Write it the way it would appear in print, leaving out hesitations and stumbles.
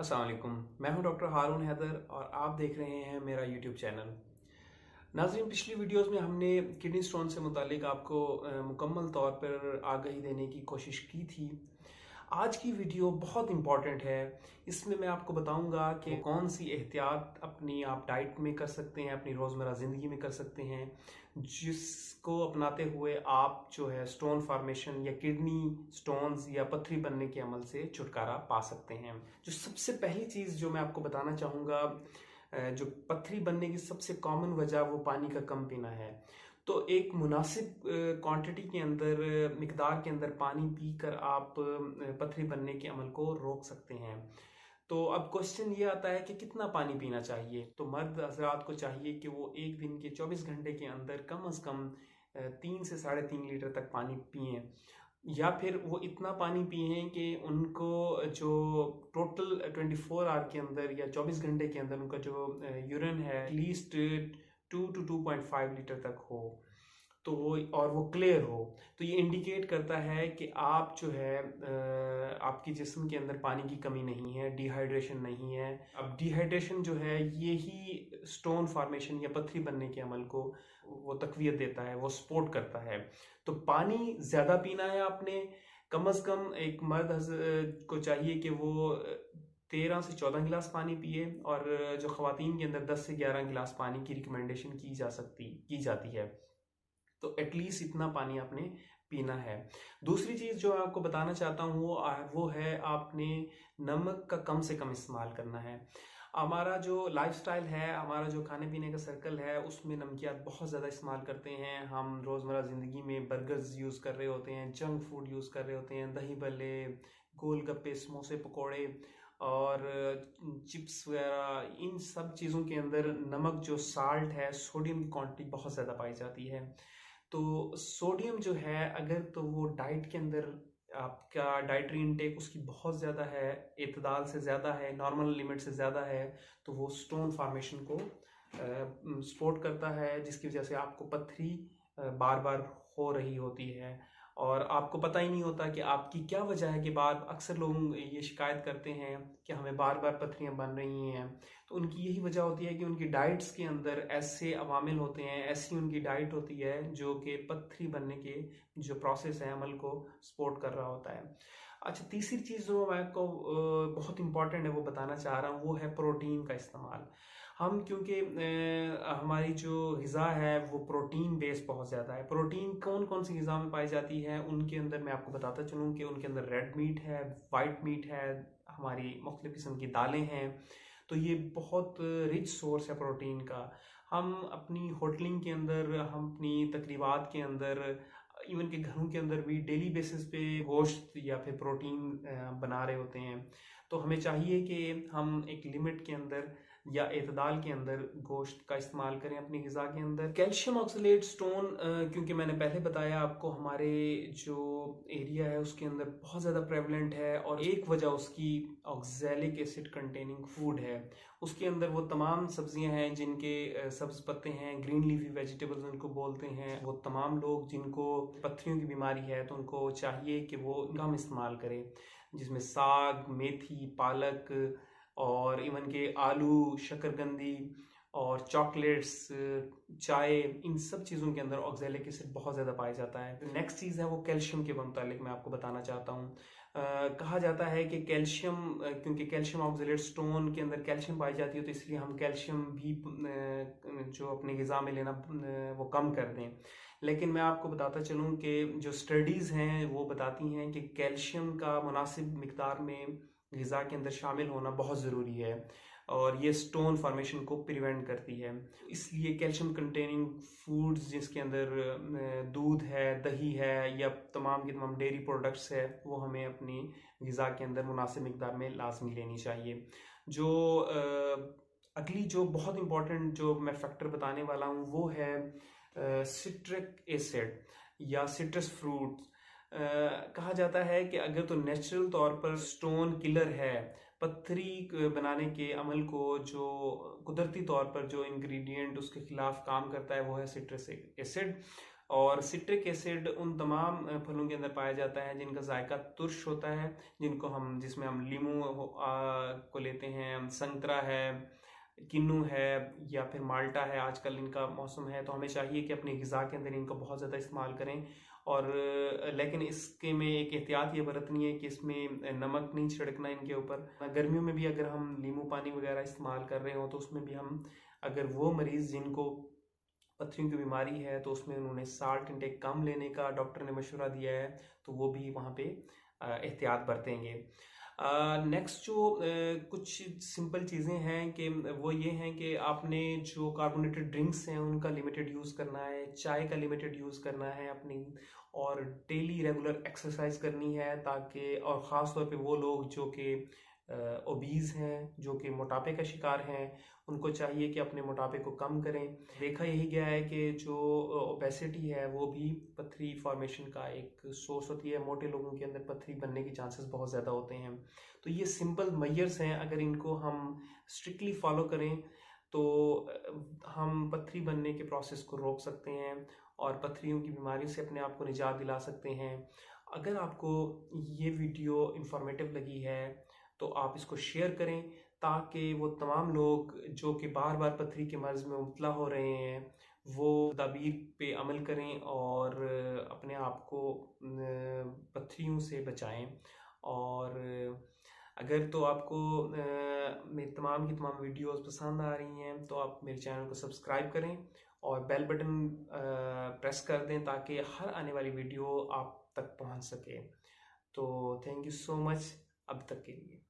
अस्सलाम वालेकुम। मैं हूं डॉक्टर हारून हैदर और आप देख रहे हैं मेरा यूट्यूब चैनल। नाज़रीन, पिछली वीडियोस में हमने किडनी स्टोन से मुतालिक आपको मुकम्मल तौर पर आगाही देने की कोशिश की थी। आज की वीडियो बहुत इम्पॉर्टेंट है। इसमें मैं आपको बताऊंगा कि कौन सी एहतियात अपनी आप डाइट में कर सकते हैं, अपनी रोज़मर्रा ज़िंदगी में कर सकते हैं, जिसको अपनाते हुए आप जो है स्टोन फॉर्मेशन या किडनी स्टोन्स या पथरी बनने के अमल से छुटकारा पा सकते हैं। जो सबसे पहली चीज़ जो मैं आपको बताना चाहूँगा, जो पथरी बनने की सबसे कॉमन वजह वो पानी का कम पीना है। तो एक मुनासिब क्वांटिटी के अंदर, मिकदार के अंदर पानी पीकर आप पथरी बनने के अमल को रोक सकते हैं। तो अब क्वेश्चन ये आता है कि कितना पानी पीना चाहिए। तो मर्द हजरात को चाहिए कि वो एक दिन के 24 घंटे के अंदर कम से कम 3 से 3.5 लीटर तक पानी पिएं, या फिर वो इतना पानी पिए कि उनको जो टोटल 24 आवर के अंदर या 24 घंटे के अंदर उनका जो यूरिन है एटलीस्ट 2 to 2.5 लीटर तक हो, तो वो क्लियर हो। तो ये इंडिकेट करता है कि आप जो है आपकी जिस्म के अंदर पानी की कमी नहीं है, डिहाइड्रेशन नहीं है। अब डिहाइड्रेशन जो है यही स्टोन फॉर्मेशन या पथरी बनने के अमल को वो तकवीत देता है, वो सपोर्ट करता है। तो पानी ज़्यादा पीना है आपने। कम से कम एक मर्द को चाहिए कि वो 13 से 14 गिलास पानी पिए, और जो ख़वातीन के अंदर 10 से 11 गिलास पानी की रिकमेंडेशन की जाती है। तो एटलीस्ट इतना पानी आपने पीना है। दूसरी चीज़ जो मैं आपको बताना चाहता हूँ वो है आपने नमक का कम से कम इस्तेमाल करना है। हमारा जो लाइफस्टाइल है, हमारा जो खाने पीने का सर्कल है, उसमें नमकियात बहुत ज़्यादा इस्तेमाल करते हैं। हम रोज़मर्रा ज़िंदगी में बर्गर्स यूज़ कर रहे होते हैं, जंक फूड यूज़ कर रहे होते हैं, दही भल्ले, गोलगप्पे, समोसे, पकौड़े और चिप्स वगैरह। इन सब चीज़ों के अंदर नमक, जो साल्ट है, सोडियम की क्वांटिटी बहुत ज़्यादा पाई जाती है। तो सोडियम जो है, अगर तो वो डाइट के अंदर आपका डाइटरी इनटेक उसकी बहुत ज़्यादा है, इतदाल से ज़्यादा है, नॉर्मल लिमिट से ज़्यादा है, तो वो स्टोन फॉर्मेशन को सपोर्ट करता है, जिसकी वजह से आपको पथरी बार बार हो रही होती है और आपको पता ही नहीं होता कि आपकी क्या वजह है। कि अक्सर लोग ये शिकायत करते हैं कि हमें बार बार पथरियाँ बन रही हैं। तो उनकी यही वजह होती है कि उनकी डाइट्स के अंदर ऐसे अवामिल होते हैं, ऐसी उनकी डाइट होती है जो कि पथरी बनने के जो प्रोसेस है, अमल को सपोर्ट कर रहा होता है। अच्छा, तीसरी चीज़ जो मैं आपको बहुत इंपॉर्टेंट है वो बताना चाह रहा हूँ, वो है प्रोटीन का इस्तेमाल। हम क्योंकि हमारी जो ग़िज़ा है वो प्रोटीन बेस्ड बहुत ज़्यादा है। प्रोटीन कौन कौन सी ग़िज़ा में पाई जाती है, उनके अंदर मैं आपको बताता चलूँ कि उनके अंदर रेड मीट है, वाइट मीट है, हमारी मुख्तलिफ़ किस्म की दालें हैं। तो ये बहुत रिच सोर्स है प्रोटीन का। हम अपनी होटलिंग के अंदर, हम अपनी तकरीबात के अंदर, इवन के घरों के अंदर भी डेली बेसिस पे गोश्त या फिर प्रोटीन बना रहे होते हैं। तो हमें चाहिए कि हम एक लिमिट के अंदर या एतदाल के अंदर गोश्त का इस्तेमाल करें अपनी ग़िज़ा के अंदर। कैल्शियम ऑक्सलेट स्टोन, क्योंकि मैंने पहले बताया आपको, हमारे जो एरिया है उसके अंदर बहुत ज़्यादा प्रेवलेंट है, और एक वजह उसकी ऑक्सैलिक एसिड कंटेनिंग फूड है। उसके अंदर वो तमाम सब्जियां हैं जिनके सब्ज पत्ते हैं, ग्रीन लीफी वेजिटेबल्स उनको बोलते हैं। वो तमाम लोग जिनको पथरियों की बीमारी है तो उनको चाहिए कि वो कम इस्तेमाल करें, जिसमें साग, मेथी, पालक और इवन के आलू, शकरकंदी और चॉकलेट्स, चाय, इन सब चीज़ों के अंदर ऑक्सैलिक एसिड बहुत ज़्यादा पाया जाता है। नेक्स्ट चीज़ है वो कैल्शियम के मुतालिक मैं आपको बताना चाहता हूँ। कहा जाता है कि कैल्शियम, क्योंकि कैल्शियम ऑक्सलेट स्टोन के अंदर कैल्शियम पाई जाती है, तो इसलिए हम कैल्शियम भी जो अपनी ग़िज़ा में लेना वो कम कर दें। लेकिन मैं आपको बताता चलूँ कि जो स्टडीज़ हैं वो बताती हैं कि कैल्शियम का मुनासिब मिकदार में ग़िज़ा के अंदर शामिल होना बहुत ज़रूरी है, और ये स्टोन फॉर्मेशन को प्रिवेंट करती है। इसलिए कैल्शियम कंटेनिंग फूड्स, जिसके अंदर दूध है, दही है, या तमाम के तमाम डेयरी प्रोडक्ट्स है, वो हमें अपनी ग़िज़ा के अंदर मुनासिब मिकदार में लाजमी लेनी चाहिए। जो अगली जो बहुत इंपॉर्टेंट जो मैं फैक्टर बताने वाला हूँ वो है सिट्रिक एसिड या सिट्रस फ्रूट्स। कहा जाता है कि अगर तो नेचुरल तौर पर स्टोन किलर है, पत्थरी बनाने के अमल को जो कुदरती तौर पर जो इंग्रेडिएंट उसके खिलाफ काम करता है वो है सिट्रस एसिड। और सिट्रिक एसिड उन तमाम फलों के अंदर पाया जाता है जिनका जायका तुर्श होता है, जिसमें हम लीमू को लेते हैं, संतरा है, किन्नू है या फिर माल्टा है। आजकल इनका मौसम है तो हमें चाहिए कि अपनी ग़िज़ा के अंदर इनको बहुत ज़्यादा इस्तेमाल करें। और लेकिन इसके में एक एहतियात ये बरतनी है कि इसमें नमक नहीं छिड़कना इनके ऊपर। गर्मियों में भी अगर हम नींबू पानी वगैरह इस्तेमाल कर रहे हो तो उसमें भी हम, अगर वो मरीज़ जिनको पथरियों की बीमारी है तो उसमें उन्होंने साल्ट इंटेक कम लेने का डॉक्टर ने मशवरा दिया है, तो वो भी वहाँ पे एहतियात बरतेंगे। नेक्स्ट जो कुछ सिंपल चीज़ें हैं कि वो ये हैं कि आपने जो कार्बोनेटेड ड्रिंक्स हैं उनका लिमिटेड यूज़ करना है, चाय का लिमिटेड यूज़ करना है अपनी, और डेली रेगुलर एक्सरसाइज करनी है ताकि, और ख़ास तौर पे वो लोग जो कि ओबीज़ हैं, जो कि मोटापे का शिकार हैं, उनको चाहिए कि अपने मोटापे को कम करें। देखा यही गया है कि जो ओबेसिटी है वो भी पथरी फॉर्मेशन का एक सोर्स होती है। मोटे लोगों के अंदर पथरी बनने के चांसेस बहुत ज़्यादा होते हैं। तो ये सिंपल मेजर्स हैं, अगर इनको हम स्ट्रिक्टली फॉलो करें तो हम पथरी बनने के प्रोसेस को रोक सकते हैं और पथरियों की बीमारी से अपने आप को निजात दिला सकते हैं। अगर आपको ये वीडियो इंफॉर्मेटिव लगी है तो आप इसको शेयर करें ताकि वो तमाम लोग जो कि बार बार पथरी के मर्ज़ में मुब्तला हो रहे हैं वो तदाबीर पे अमल करें और अपने आप को पथरियों से बचाएं। और अगर तो आपको मेरी तमाम की तमाम वीडियोस पसंद आ रही हैं तो आप मेरे चैनल को सब्सक्राइब करें और बेल बटन प्रेस कर दें ताकि हर आने वाली वीडियो आप तक पहुंच सके। तो थैंक यू सो मच अब तक के लिए।